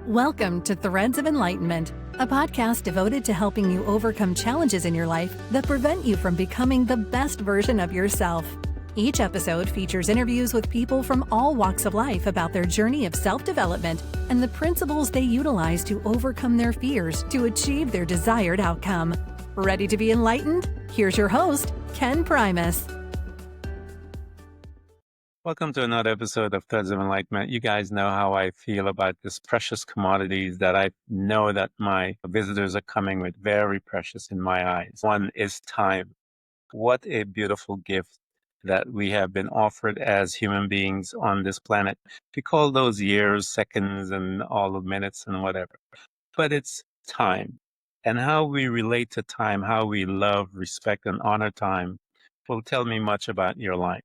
Welcome to Threads of Enlightenment, a podcast devoted to helping you overcome challenges in your life that prevent you from becoming the best version of yourself. Each episode features interviews with people from all walks of life about their journey of self-development and the principles they utilize to overcome their fears to achieve their desired outcome. Ready to be enlightened? Here's your host, Ken Primus. Welcome to another episode of Threads of Enlightenment. You guys know how I feel about this precious commodities that I know that my visitors are coming with, very precious in my eyes. One is time. What a beautiful gift that we have been offered as human beings on this planet. We call those years, seconds, and all the minutes and whatever. But it's time. And how we relate to time, how we love, respect, and honor time will tell me much about your life.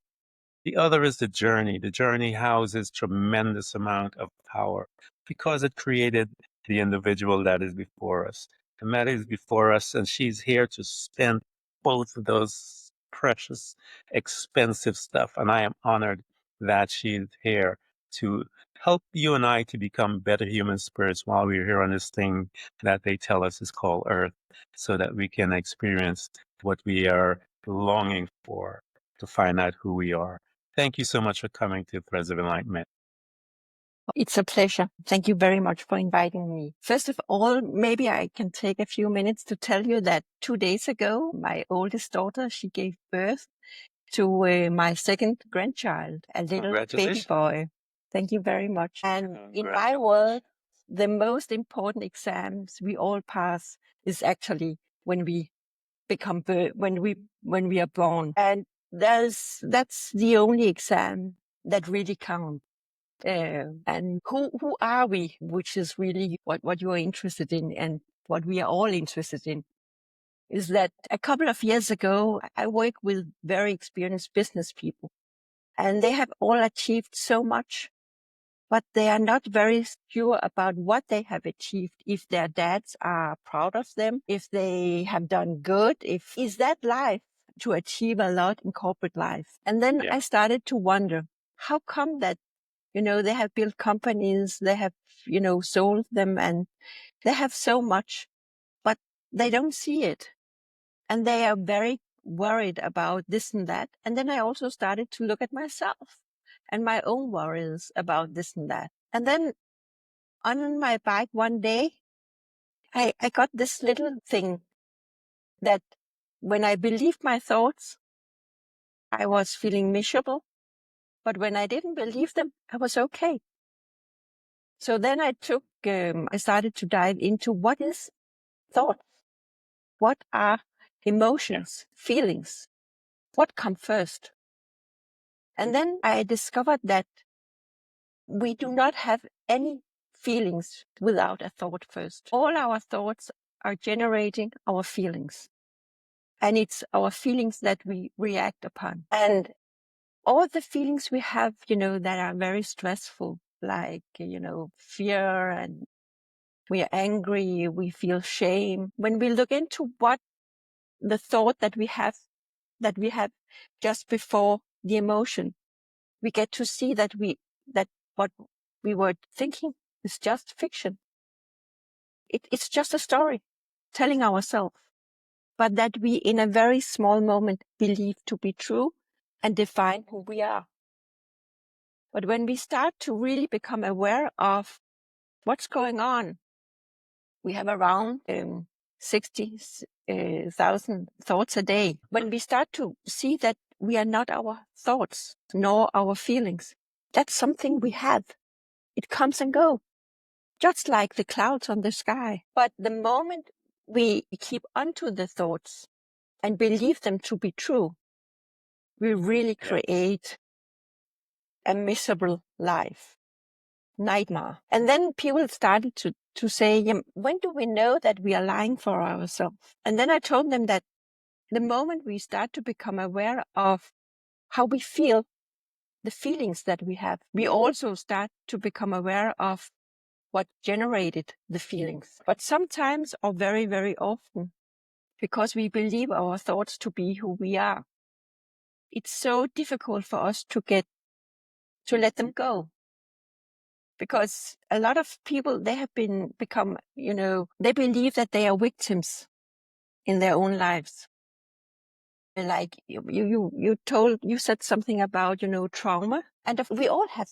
The other is the journey. The journey houses tremendous amount of power because it created the individual that is before us. And Maddie is before us, and she's here to spend both of those precious, expensive stuff. And I am honored that she's here to help you and I to become better human spirits while we're here on this thing that they tell us is called Earth, so that we can experience what we are longing for to find out who we are. Thank you so much for coming to Threads of Enlightenment. It's a pleasure. Thank you very much for inviting me. First of all, maybe I can take a few minutes to tell you that 2 days ago, my oldest daughter, she gave birth to my second grandchild, a little baby boy. Thank you very much. And in my world, the most important exams we all pass is actually when we become when we are born. And that's the only exam that really counts. And who are we, which is really what you are interested in and what we are all interested in, is that a couple of years ago, I worked with very experienced business people, and they have all achieved so much, but they are not very sure about what they have achieved, if their dads are proud of them, if they have done good, is that life to achieve a lot in corporate life. And then I started to wonder, how come that, they have built companies, they have, sold them, and they have so much, but they don't see it. And they are very worried about this and that. And then I also started to look at myself and my own worries about this and that. And then on my bike one day, I got this little thing that when I believed my thoughts, I was feeling miserable. But when I didn't believe them, I was okay. So then I started to dive into what is thought? What are emotions, feelings? What come first? And then I discovered that we do not have any feelings without a thought first. All our thoughts are generating our feelings. And it's our feelings that we react upon. And all the feelings we have, that are very stressful, like, fear, and we are angry, we feel shame. When we look into what the thought that we have just before the emotion, we get to see that what we were thinking is just fiction. It's just a story telling ourselves, but that we in a very small moment believe to be true and define who we are. But when we start to really become aware of what's going on, we have around 60,000 thoughts a day. When we start to see that we are not our thoughts, nor our feelings, that's something we have. It comes and goes, just like the clouds on the sky. But the moment we keep onto the thoughts and believe them to be true, we really create a miserable life, nightmare. And then people started to say, when do we know that we are lying for ourselves? And then I told them that the moment we start to become aware of how we feel, the feelings that we have, we also start to become aware of what generated the feelings. But sometimes, or very, very often, because we believe our thoughts to be who we are, it's so difficult for us to let them go. because a lot of people, they have become, they believe that they are victims in their own lives. Like you said something about, trauma. And we all have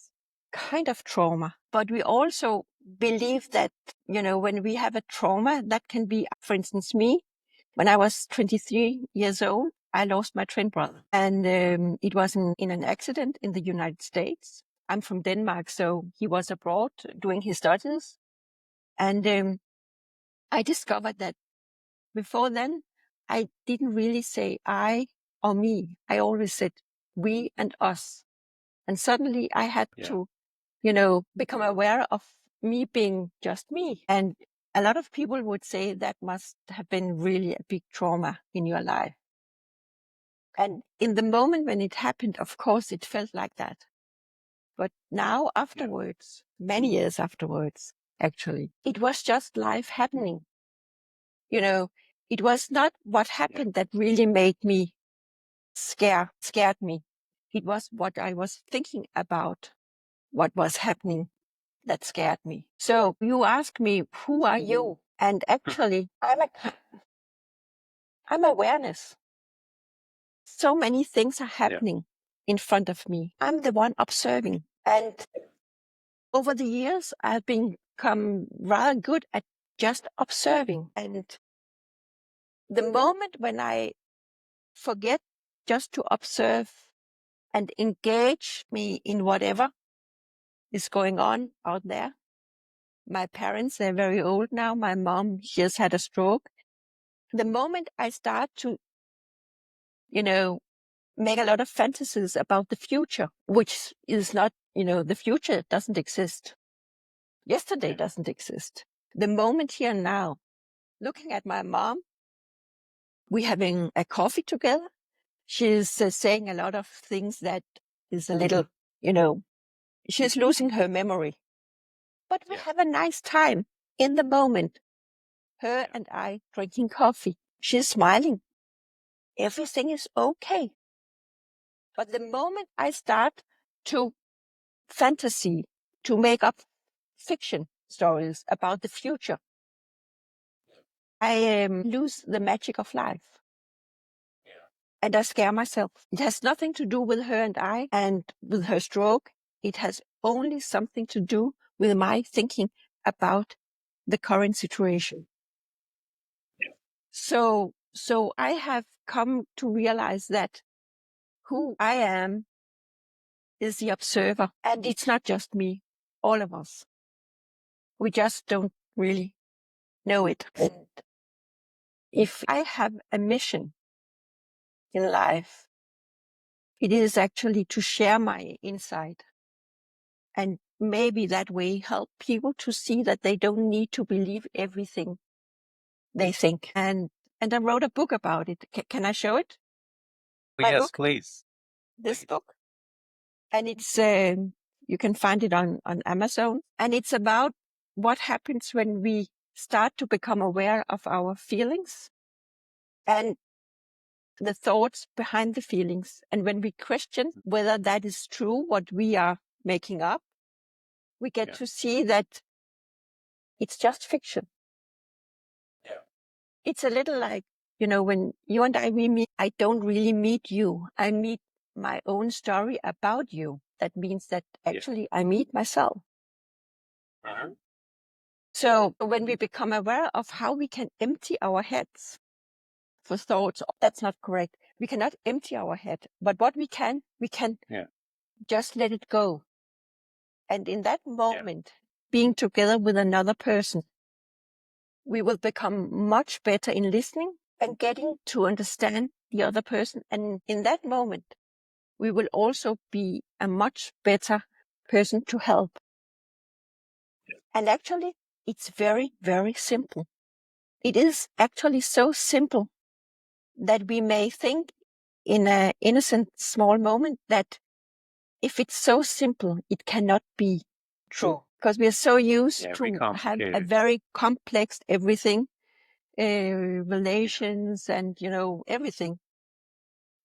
kind of trauma, but we also believe that, when we have a trauma, that can be, for instance, me, when I was 23 years old, I lost my twin brother. And it was in an accident in the United States. I'm from Denmark, so he was abroad doing his studies. And I discovered that before then, I didn't really say I or me. I always said we and us. And suddenly I had to, become aware of me being just me. And a lot of people would say that must have been really a big trauma in your life. And in the moment when it happened, of course, it felt like that. But now afterwards, many years afterwards, actually, it was just life happening. It was not what happened that really made me scared me. It was what I was thinking about, what was happening that scared me. So you ask me, who are you? And actually, I'm awareness. So many things are happening in front of me. I'm the one observing. And over the years, I've become rather good at just observing. And the moment when I forget just to observe and engage me in whatever is going on out there. My parents, they're very old now. My mom, she just had a stroke. The moment I start to, make a lot of fantasies about the future, which is not, the future doesn't exist. Yesterday doesn't exist. The moment here and now, looking at my mom, we're having a coffee together. She's saying a lot of things that is a little, she's losing her memory. But we have a nice time in the moment. Her and I drinking coffee. She's smiling. Everything is okay. But the moment I start to fantasy, to make up fiction stories about the future, I lose the magic of life. And I scare myself. It has nothing to do with her and I and with her stroke. It has only something to do with my thinking about the current situation. So I have come to realize that who I am is the observer. And it's not just me, all of us. We just don't really know it. And if I have a mission in life, it is actually to share my insight and maybe that way help people to see that they don't need to believe everything they think. And I wrote a book about it. Can I show it? My Yes, book? please. This book? And it's, you can find it on Amazon. And it's about what happens when we start to become aware of our feelings and the thoughts behind the feelings. And when we question whether that is true, what we are making up, we get to see that it's just fiction. Yeah. It's a little like, when you and I, we meet, I don't really meet you. I meet my own story about you. That means that actually I meet myself. Uh-huh. So when we become aware of how we can empty our heads for thoughts, that's not correct. We cannot empty our head, but what we can just let it go. And in that moment, being together with another person, we will become much better in listening and getting to understand the other person. And in that moment, we will also be a much better person to help. And actually, it's very, very simple. It is actually so simple that we may think in an innocent small moment that if it's so simple, it cannot be true. Because we are so used to have a very complex everything, relations and, everything.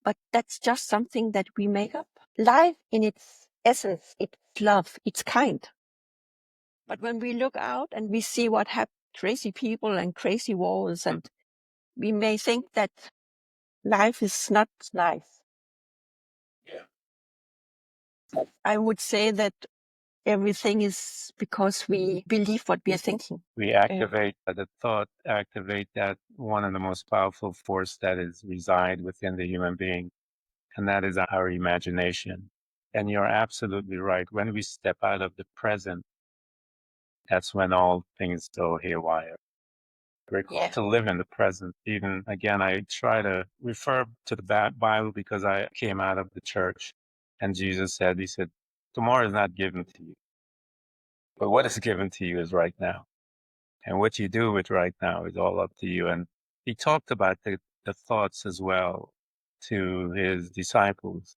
But that's just something that we make up. Life in its essence, it's love, it's kind. But when we look out and we see what happened, crazy people and crazy wars, and we may think that life is not nice. Yeah. I would say that everything is because we believe what we are thinking. We activate the thought, activate that one of the most powerful force that is reside within the human being, and that is our imagination. And you're absolutely right. When we step out of the present, that's when all things go haywire. We're called to live in the present. Even again, I try to refer to the Bible because I came out of the church, and Jesus said, He said, tomorrow is not given to you, but what is given to you is right now. And what you do with right now is all up to you. And He talked about the thoughts as well to His disciples.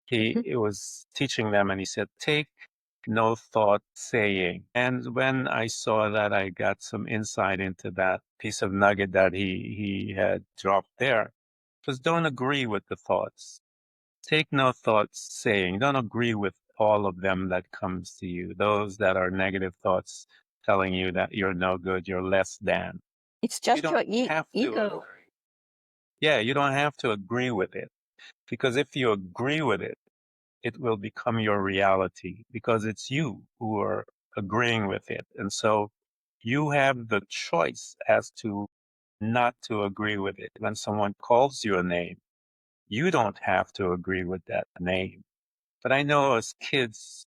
He was teaching them, and He said, take no thought saying. And when I saw that, I got some insight into that piece of nugget that he had dropped there. Because don't agree with the thoughts. Take no thoughts saying. Don't agree with all of them that comes to you. Those that are negative thoughts telling you that you're no good, you're less than. It's just your ego. Yeah, you don't have to agree with it. Because if you agree with it, it will become your reality because it's you who are agreeing with it. And so you have the choice as to not to agree with it. When someone calls you a name, you don't have to agree with that name. But I know as kids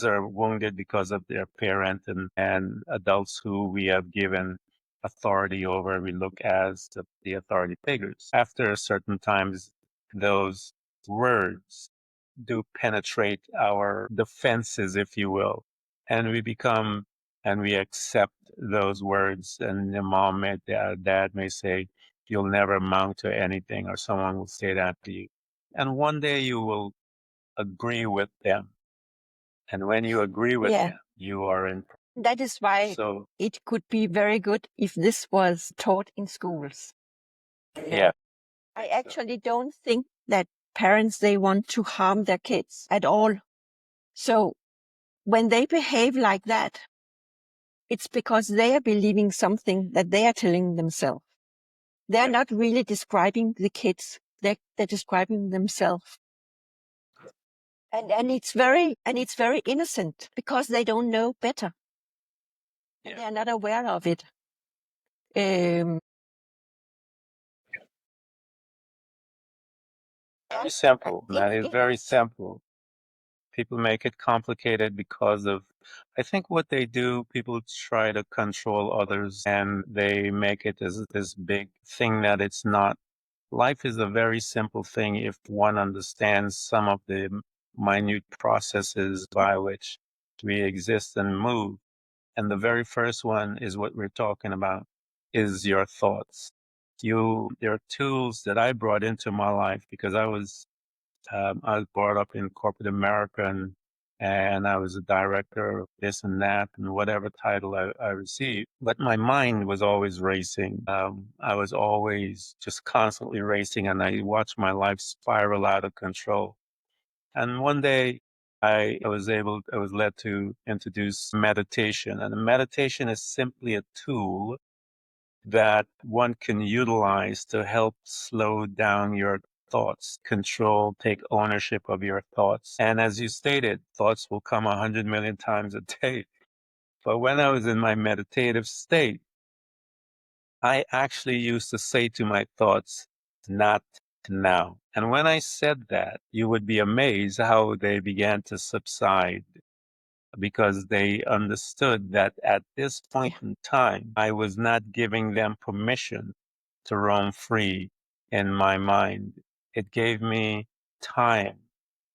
are wounded because of their parent and adults who we have given authority over, we look as the authority figures. After a certain times, those words do penetrate our defenses, if you will, and we accept those words. And the mom and dad may say, you'll never amount to anything, or someone will say that to you. And one day you will agree with them. And when you agree with them, you are in. That is why it could be very good if this was taught in schools. Yeah. I actually don't think that parents, they want to harm their kids at all. So when they behave like that, it's because they are believing something that they are telling themselves. They're not really describing the kids. They're describing themselves. And it's very innocent because they don't know better. And they're not aware of it. Very simple. That is very simple. People make it complicated because of, I think what they do, people try to control others and they make it as this big thing that it's not. Life is a very simple thing if one understands some of the minute processes by which we exist and move. And the very first one is what we're talking about, is your thoughts. There are tools that I brought into my life because I was brought up in corporate America and I was a director of this and that and whatever title I received. But my mind was always racing. I was always just constantly racing, and I watched my life spiral out of control. And one day I was led to introduce meditation. And meditation is simply a tool that one can utilize to help slow down your thoughts, take ownership of your thoughts. And as you stated, thoughts will come 100 million times a day. But when I was in my meditative state, I actually used to say to my thoughts, not now. And when I said that, you would be amazed how they began to subside, because they understood that at this point in time, I was not giving them permission to roam free in my mind. It gave me time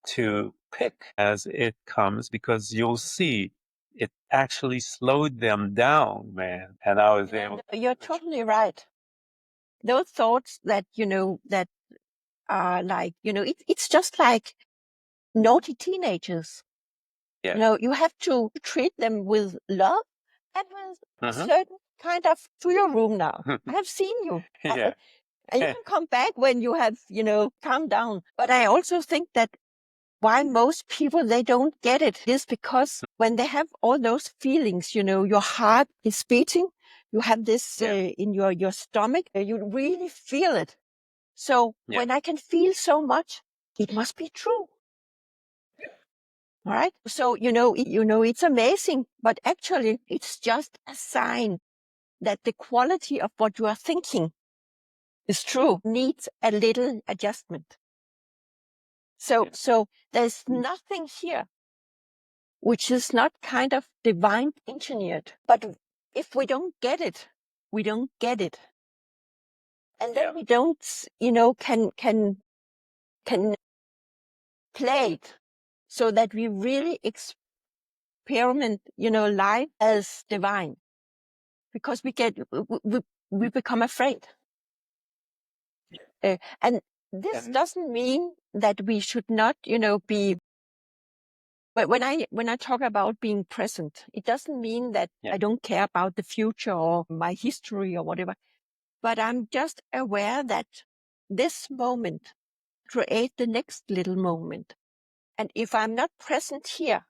to pick as it comes, because you'll see it actually slowed them down, man. And I was able to. You're totally right. Those thoughts that, that are like, it's just like naughty teenagers. You have to treat them with love and with a certain kind of, to your room now. I have seen you. Yeah. And you can come back when you have, calmed down. But I also think that why most people, they don't get it is because when they have all those feelings, your heart is beating, you have this in your stomach, you really feel it. So when I can feel so much, it must be true. All right. So, it's amazing, but actually it's just a sign that the quality of what you are thinking is true, needs a little adjustment. So there's nothing here which is not kind of divine engineered. But if we don't get it, we don't get it. And then we don't, can play it so that we really experiment, life as divine. Because we become afraid. And this doesn't mean that we should not, be. But when I talk about being present, it doesn't mean that I don't care about the future or my history or whatever. But I'm just aware that this moment creates the next little moment. And if I'm not present here,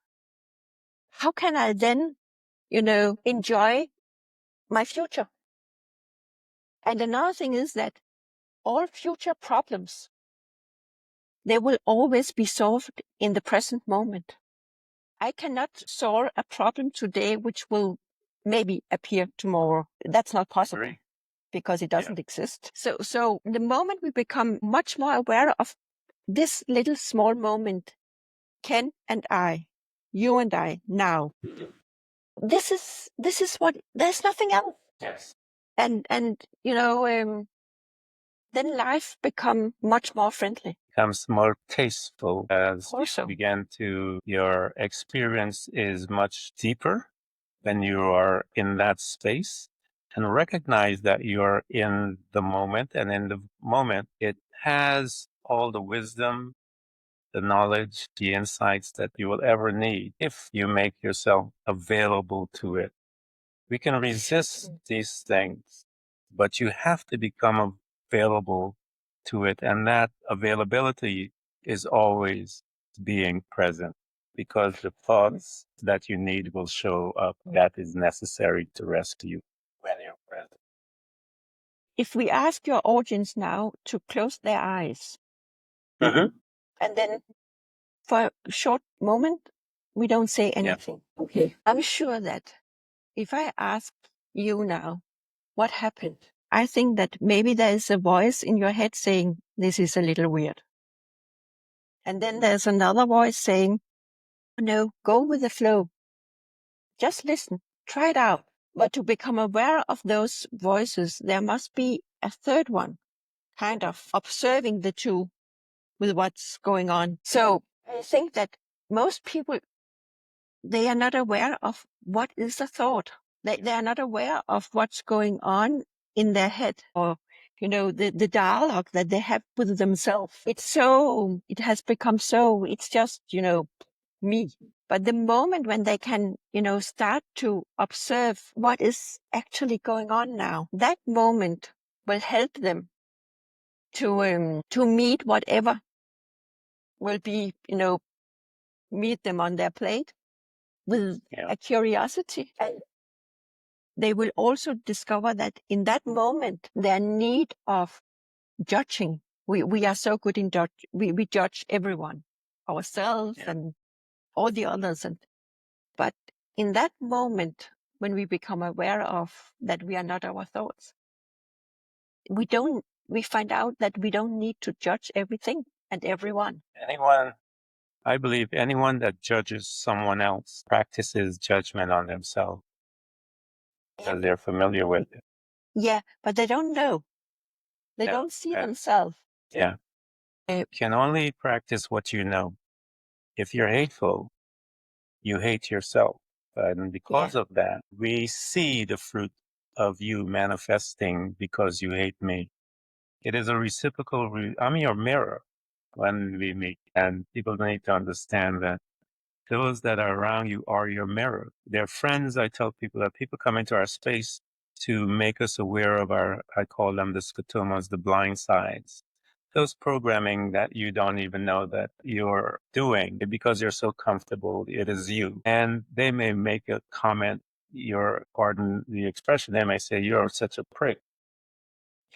how can I then, enjoy my future? And another thing is that all future problems, they will always be solved in the present moment. I cannot solve a problem today which will maybe appear tomorrow. That's not possible because it doesn't exist. So the moment we become much more aware of this little small moment, Ken and I, you and I, now, this is what, there's nothing else. Yes. And then life become much more friendly. Becomes more tasteful as you begin to, your experience is much deeper when you are in that space, and recognize that you're in the moment, and in the moment it has all the wisdom, the knowledge, the insights that you will ever need if you make yourself available to it. We can resist these things, but you have to become available to it. And that availability is always being present, because the thoughts that you need will show up. That is necessary to rescue when you're present. If we ask your audience now to close their eyes, and then for a short moment, we don't say anything. Okay. I'm sure that if I ask you now, what happened? I think that maybe there is a voice in your head saying, this is a little weird. And then there's another voice saying, no, go with the flow. Just listen, try it out. But to become aware of those voices, there must be a third one, kind of observing the two with what's going on. So I think that most people, they are not aware of what is a thought. They are not aware of what's going on in their head, or, the dialogue that they have with themselves. It has become so, it's just, me. But the moment when they can, start to observe what is actually going on now, that moment will help them to meet whatever will be, meet them on their plate with a curiosity. And they will also discover that in that moment, their need of judging, we are so good in judge, we judge everyone, ourselves and all the others. But in that moment, when we become aware of that we are not our thoughts, we find out that we don't need to judge everything and everyone. I believe anyone that judges someone else practices judgment on themselves, because they're familiar with it. Yeah, but they don't know. They don't see themselves. Yeah. You can only practice what you know. If you're hateful, you hate yourself. And because of that, we see the fruit of you manifesting because you hate me. It is a reciprocal, I'm your mirror when we meet. And people need to understand that those that are around you are your mirror. They're friends. I tell people that people come into our space to make us aware of our, I call them the scotomas, the blind sides. those programming that you don't even know that you're doing because you're so comfortable, it is you. And they may make a comment, pardon the expression, they may say, you're such a prick.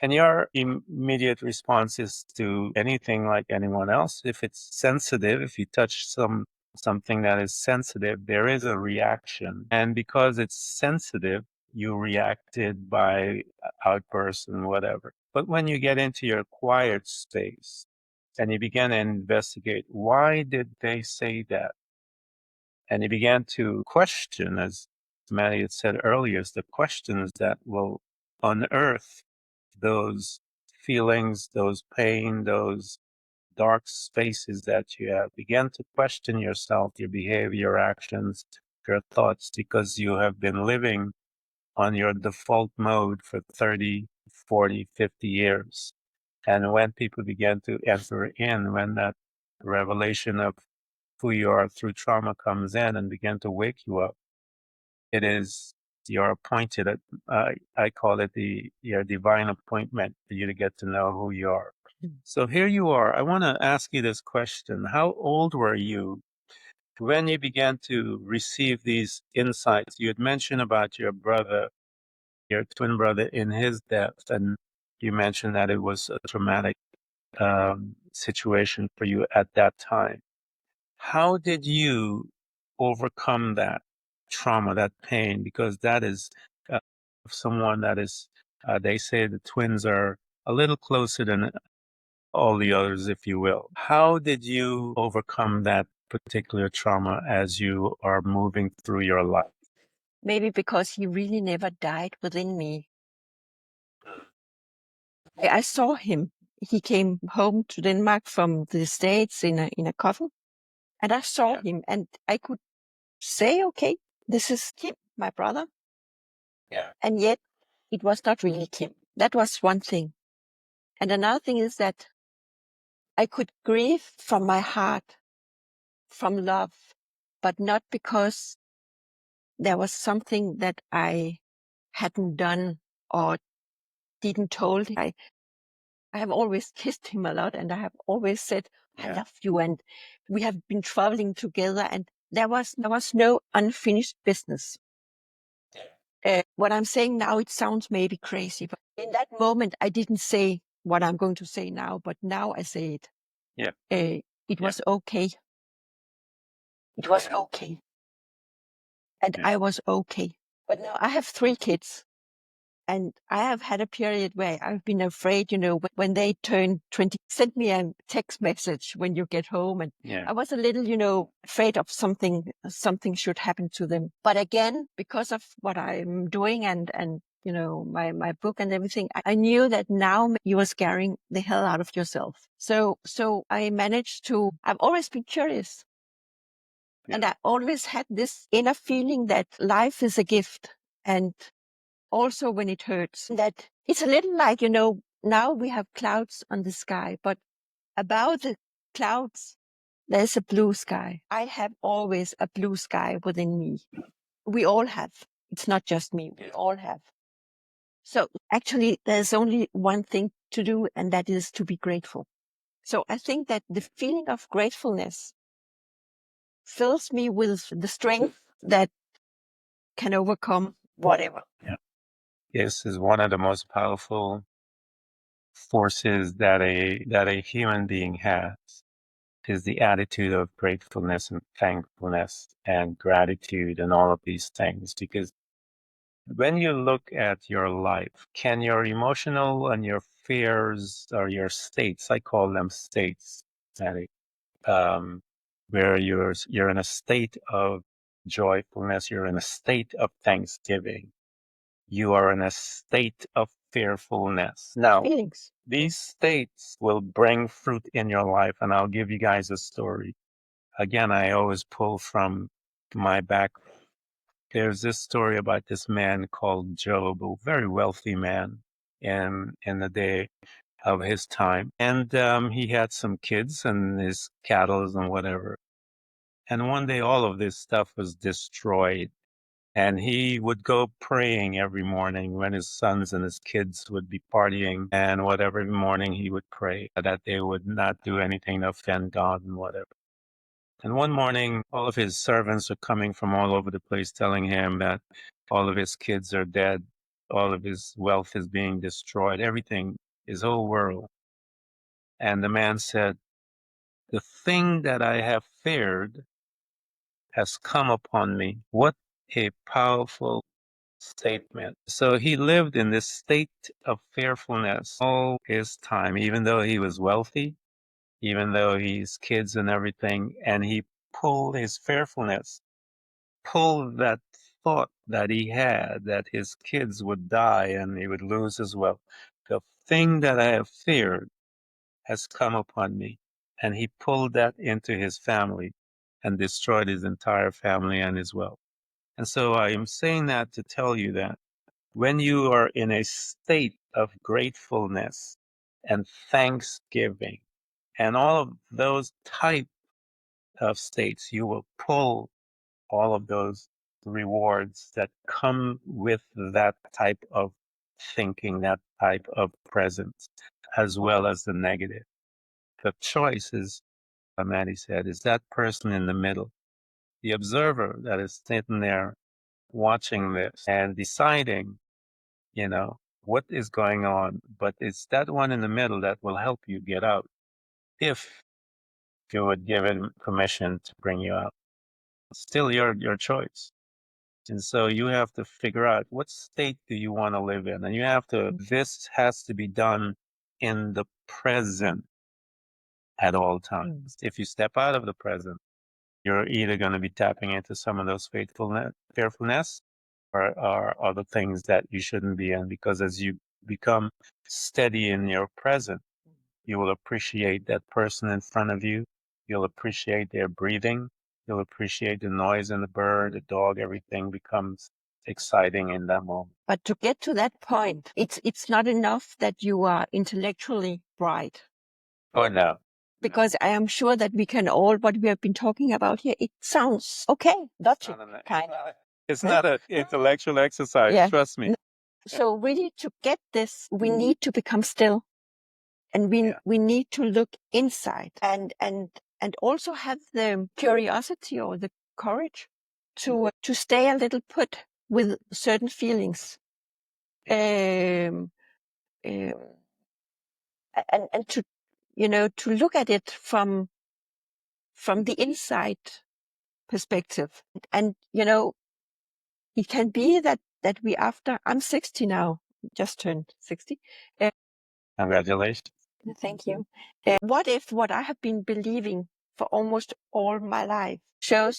And your immediate response is to anything like anyone else. If it's sensitive, if you touch something that is sensitive, there is a reaction. And because it's sensitive, you reacted by outbursts and whatever. But when you get into your quiet space and you begin to investigate, why did they say that? And you began to question, as Maddie had said earlier, the questions that will unearth those feelings, those pain, those dark spaces that you have. Begin to question yourself, your behavior, your actions, your thoughts, because you have been living on your default mode for 30, 40, 50 years. And when people begin to enter in, when that revelation of who you are through trauma comes in and begin to wake you up, it is your appointed, I call it your divine appointment for you to get to know who you are. So here you are. I want to ask you this question. How old were you when you began to receive these insights? You had mentioned about your brother, your twin brother, in his death, and you mentioned that it was a traumatic situation for you at that time. How did you overcome that trauma, that pain? Because that is someone that is, they say the twins are a little closer than all the others, if you will. How did you overcome that particular trauma as you are moving through your life? Maybe because he really never died within me. I saw him. He came home to Denmark from the States in a coffin, and I saw him, and I could say, okay, this is Kim, my brother. Yeah. And yet it was not really Kim. That was one thing. And another thing is that I could grieve from my heart, from love, but not because there was something that I hadn't done or didn't told. I have always kissed him a lot, and I have always said, I love you. And we have been traveling together, and there was no unfinished business. What I'm saying now, it sounds maybe crazy, but in that moment, I didn't say what I'm going to say now, but now I say it. Yeah. It was okay. It was okay. And I was okay. But now I have 3 kids. And I have had a period where I've been afraid, when they turn 20, send me a text message when you get home. And I was a little, afraid of something should happen to them. But again, because of what I'm doing and my book and everything, I knew that now you are scaring the hell out of yourself. So I managed to, I've always been curious. And I always had this inner feeling that life is a gift. And also when it hurts, that it's a little like, now we have clouds on the sky, but above the clouds, there's a blue sky. I have always a blue sky within me. We all have. It's not just me. We all have. So actually, there's only one thing to do, and that is to be grateful. So I think that the feeling of gratefulness fills me with the strength that can overcome whatever. Yeah. This is one of the most powerful forces that a human being has, is the attitude of gratefulness and thankfulness and gratitude and all of these things. Because when you look at your life, can your emotional and your fears or your states, I call them states, Maddie, where you're in a state of joyfulness, you're in a state of thanksgiving, you are in a state of fearfulness. Now, Feelings. these states will bring fruit in your life, and I'll give you guys a story. Again, I always pull from my background. There's this story about this man called Job, a very wealthy man in the day of his time. And he had some kids and his cattle and whatever. And one day all of this stuff was destroyed. And he would go praying every morning when his sons and his kids would be partying, and whatever morning he would pray that they would not do anything to offend God and whatever. And one morning, all of his servants are coming from all over the place telling him that all of his kids are dead, all of his wealth is being destroyed, everything, his whole world. And the man said, "The thing that I have feared has come upon me." What a powerful statement. So he lived in this state of fearfulness all his time, even though he was wealthy, even though he's kids and everything. And he pulled his fearfulness, pulled that thought that he had that his kids would die and he would lose his wealth. The thing that I have feared has come upon me. And he pulled that into his family and destroyed his entire family and his wealth. And so I am saying that to tell you that when you are in a state of gratefulness and thanksgiving and all of those type of states, you will pull all of those rewards that come with that type of thinking, that type of presence, as well as the negative. The choice is, Maddie said, is that person in the middle, the observer that is sitting there watching this and deciding, what is going on. But it's that one in the middle that will help you get out if you would give him permission to bring you out. Still your choice. And so you have to figure out what state do you want to live in. And this has to be done in the present at all times. If you step out of the present, you're either going to be tapping into some of those fearfulness or other things that you shouldn't be in, because as you become steady in your present, you will appreciate that person in front of you. You'll appreciate their breathing. You'll appreciate the noise in the bird, the dog, everything becomes exciting in that moment. But to get to that point, it's not enough that you are intellectually bright. Oh, no. Because I am sure that we can all, what we have been talking about here, it sounds okay, logic, kind of. It's not an intellectual exercise, Yeah. trust me. So really to get this, we need to become still, and we need to look inside and also have the curiosity or the courage to stay a little put with certain feelings. And to, to look at it from the inside perspective. And, it can be that we, after I'm 60 now, just turned 60. Congratulations. Thank you. What if what I have been believing for almost all my life show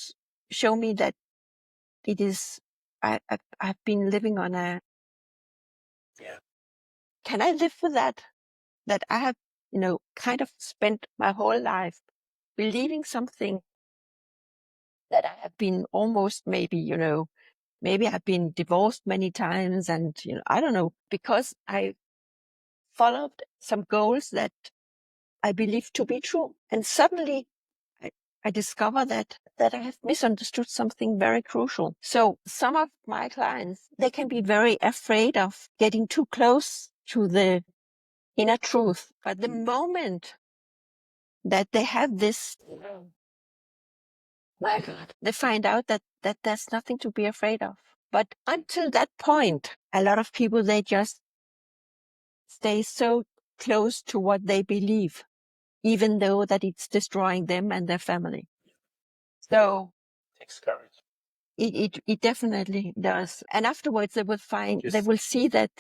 me that it is, I've been living on a, can I live with that? That I have, kind of spent my whole life believing something that I have been almost maybe I've been divorced many times, and, I don't know, because I followed some goals that I believe to be true. And suddenly I discover that I have misunderstood something very crucial. So some of my clients, they can be very afraid of getting too close to the inner truth. But the moment that they have this, my God, they find out that there's nothing to be afraid of. But until that point, a lot of people, they just stay so close to what they believe, even though that it's destroying them and their family. So Takes courage. it definitely does. And afterwards they will they will see that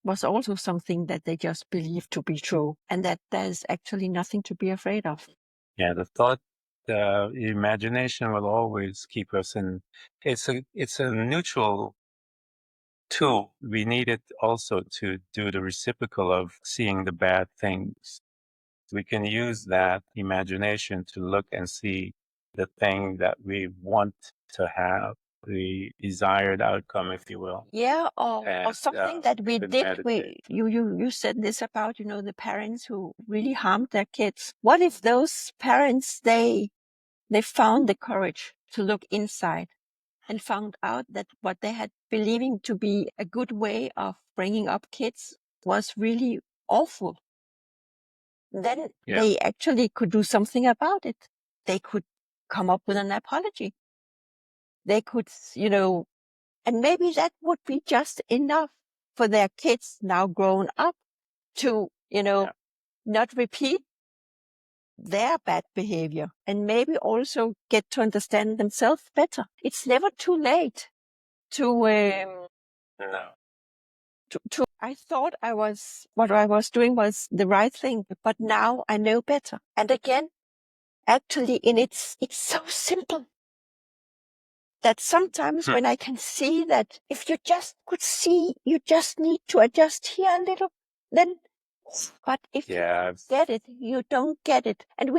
was also something that they just believed to be true, and that there's actually nothing to be afraid of. Yeah, the imagination will always keep us in. It's a neutral tool. We need it also to do the reciprocal of seeing the bad things. We can use that imagination to look and see the thing that we want to have, the desired outcome, if you will. Yeah, or something that we did. You said this about, the parents who really harmed their kids. What if those parents, they found the courage to look inside and found out that what they had believing to be a good way of bringing up kids was really awful, then they actually could do something about it. They could come up with an apology. They could, and maybe that would be just enough for their kids now grown up to, not repeat their bad behavior and maybe also get to understand themselves better. It's never too late to, I thought what I was doing was the right thing, but now I know better. And again, actually it's so simple that sometimes when I can see that if you just could see, you just need to adjust here a little, then, but if you get it, you don't get it. And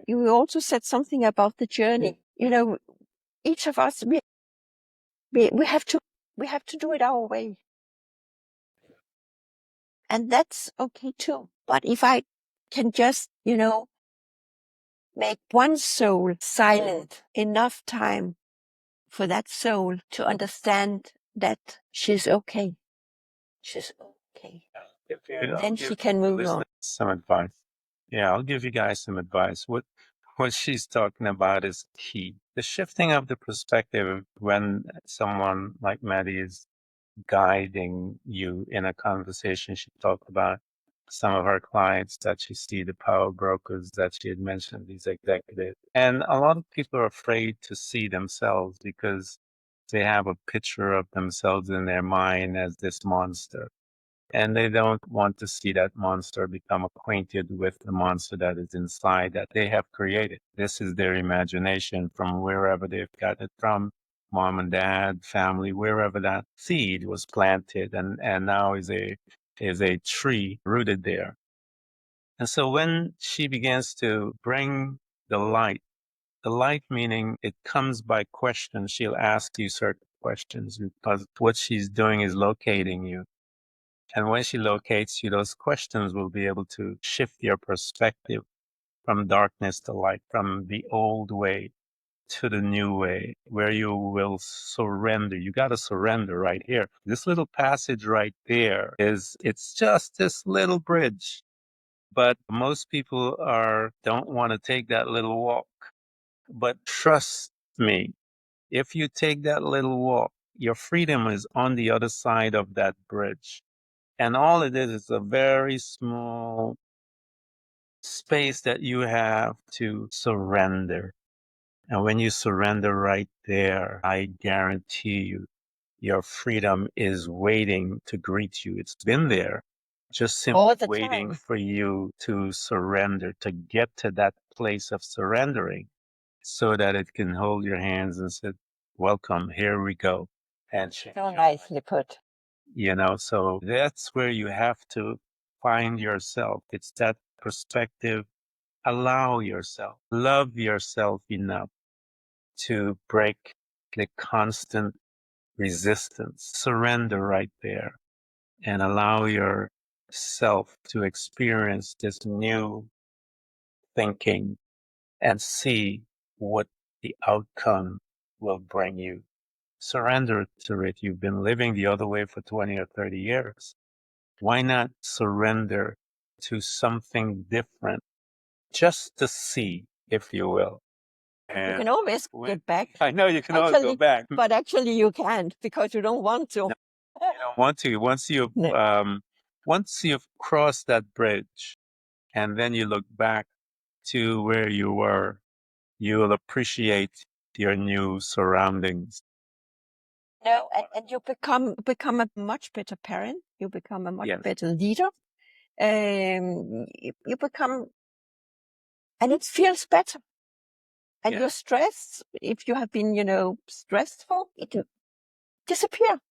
you also said something about the journey. Each of us, we have to do it our way. And that's okay too. But if I can just, make one soul silent enough time for that soul to understand that she's okay. She's okay. Then she can move on. Some advice. Yeah, I'll give you guys some advice. What she's talking about is key. The shifting of the perspective when someone like Maddie is guiding you in a conversation. She talked about some of her clients that she see, the power brokers that she had mentioned, these executives. And a lot of people are afraid to see themselves because they have a picture of themselves in their mind as this monster. And they don't want to see that monster become acquainted with the monster that is inside that they have created. This is their imagination from wherever they've got it from, mom and dad, family, wherever that seed was planted and now is a tree rooted there. And so when she begins to bring the light meaning it comes by questions, she'll ask you certain questions because what she's doing is locating you. And when she locates you, those questions will be able to shift your perspective from darkness to light, from the old way to the new way, where you will surrender. You got to surrender right here. This little passage right there it's just this little bridge. But most people don't want to take that little walk. But trust me, if you take that little walk, your freedom is on the other side of that bridge. And all it is a very small space that you have to surrender. And when you surrender right there, I guarantee you, your freedom is waiting to greet you. It's been there, just simply waiting for you to surrender, to get to that place of surrendering so that it can hold your hands and say, welcome, here we go. And so nicely put. So that's where you have to find yourself. It's that perspective. Allow yourself, love yourself enough to break the constant resistance. Surrender right there and allow yourself to experience this new thinking and see what the outcome will bring you. Surrender to it. You've been living the other way for 20 or 30 years. Why not surrender to something different just to see, if you will? You can always get back. I know you can always go back. But actually you can't because you don't want to. No, you don't want to. Once you've crossed that bridge and then you look back to where you were, you will appreciate your new surroundings. No, and you become a much better parent. You become a much better leader. You become, and it feels better. And your stress, if you have been, stressful, it will disappear.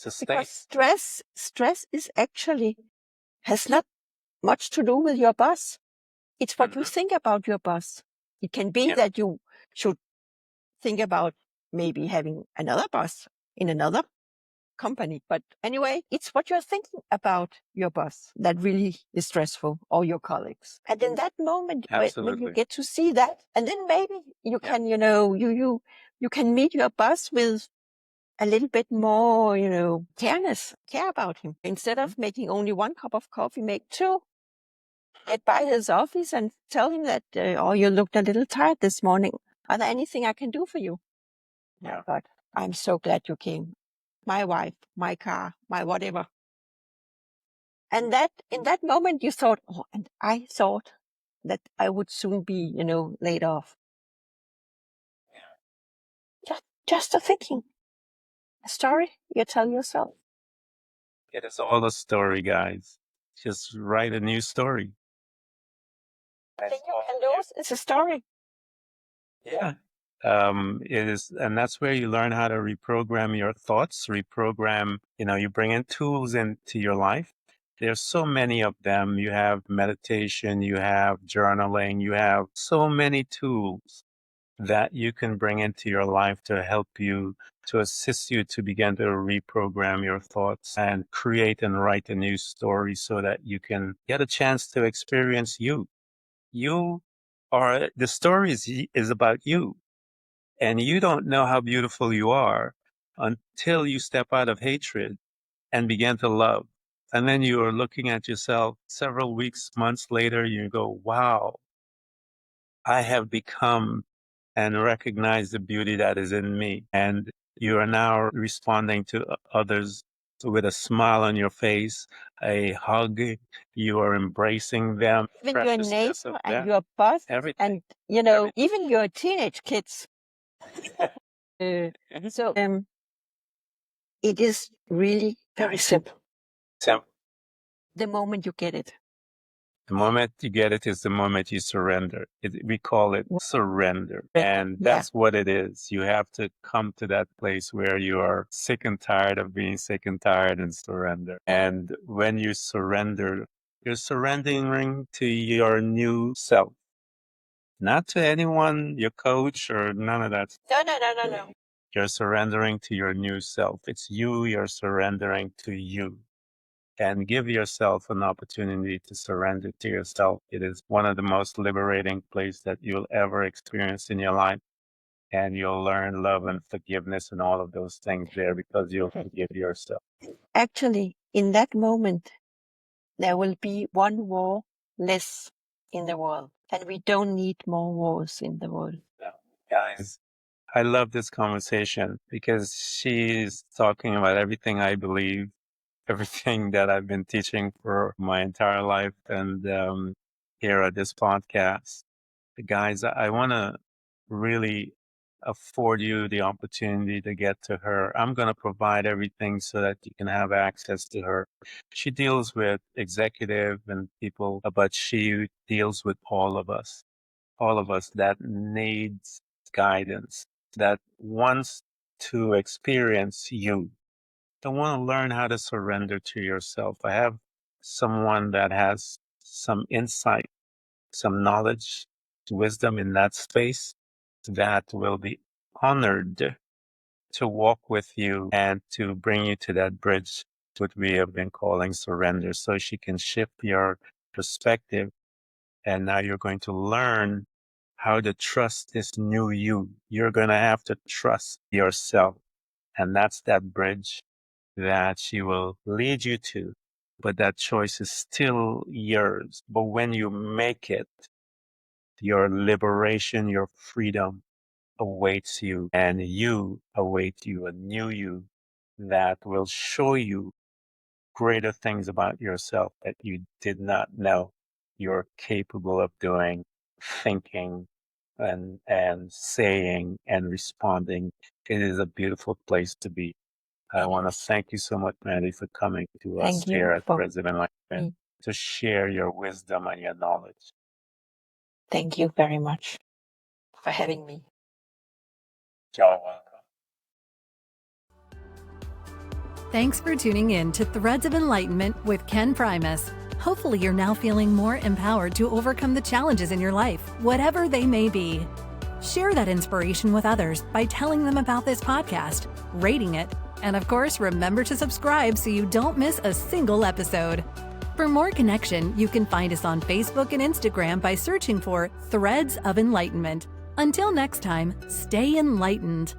Because stress is actually has not much to do with your boss. It's what you think about your boss. It can be that you should think about maybe having another boss in another company. But anyway, it's what you're thinking about your boss that really is stressful, or your colleagues. And in that moment, when you get to see that, and then maybe you can, you You can meet your boss with a little bit more, care about him. Instead of making only 1 cup of coffee, make 2. Get by his office and tell him that, you looked a little tired this morning. Are there anything I can do for you? Yeah. My God, I'm so glad you came. My wife, my car, my whatever. And that in that moment you thought, and I thought that I would soon be, laid off. Just a thinking. A story you tell yourself. It is all a story, guys. Just write a new story. The thing you can lose is a story. Yeah. It is, and that's where you learn how to reprogram your thoughts, you bring in tools into your life. There's so many of them. You have meditation, you have journaling, you have so many tools that you can bring into your life to help you, to assist you to begin to reprogram your thoughts and create and write a new story so that you can get a chance to experience you. The story is about you. And you don't know how beautiful you are until you step out of hatred and begin to love. And then you are looking at yourself several weeks, months later, you go, wow, I have become and recognize the beauty that is in me. And you are now responding to others with a smile on your face, a hug. You are embracing them, Even your preciousness of neighbor and them, your boss everything. and, even your teenage kids. So it is really very simple. Simple. The moment you get it. The moment you get it is the moment you surrender. We call it surrender. And that's what it is. You have to come to that place where you are sick and tired of being sick and tired and surrender. And when you surrender, you're surrendering to your new self, not to anyone, your coach, or none of that. No. You're surrendering to your new self. It's you, you're surrendering to you. And give yourself an opportunity to surrender to yourself. It is one of the most liberating places that you'll ever experience in your life. And you'll learn love and forgiveness and all of those things there because you'll forgive yourself. Actually, in that moment, there will be one war less in the world. And we don't need more wars in the world. Guys, I love this conversation because she's talking about everything I believe, everything that I've been teaching for my entire life. And here at this podcast, guys, I want to really afford you the opportunity to get to her. I'm going to provide everything so that you can have access to her. She deals with executive and people, but she deals with all of us that needs guidance, that wants to experience you. I want to learn how to surrender to yourself. I have someone that has some insight, some knowledge, wisdom in that space that will be honored to walk with you and to bring you to that bridge, what we have been calling surrender. So she can shift your perspective. And now you're going to learn how to trust this new you. You're going to have to trust yourself. And that's that bridge that she will lead you to. But that choice is still yours. But when you make it, your liberation, your freedom awaits you, and you await you, a new you that will show you greater things about yourself that you did not know you're capable of doing, thinking, and saying and responding. It is a beautiful place to be. I want to thank you so much, Maddie, for coming to us here at Threads of Enlightenment to share your wisdom and your knowledge. Thank you very much for having me. You're welcome. Thanks for tuning in to Threads of Enlightenment with Ken Primus. Hopefully you're now feeling more empowered to overcome the challenges in your life, whatever they may be. Share that inspiration with others by telling them about this podcast, rating it, and of course, remember to subscribe so you don't miss a single episode. For more connection, you can find us on Facebook and Instagram by searching for Threads of Enlightenment. Until next time, stay enlightened.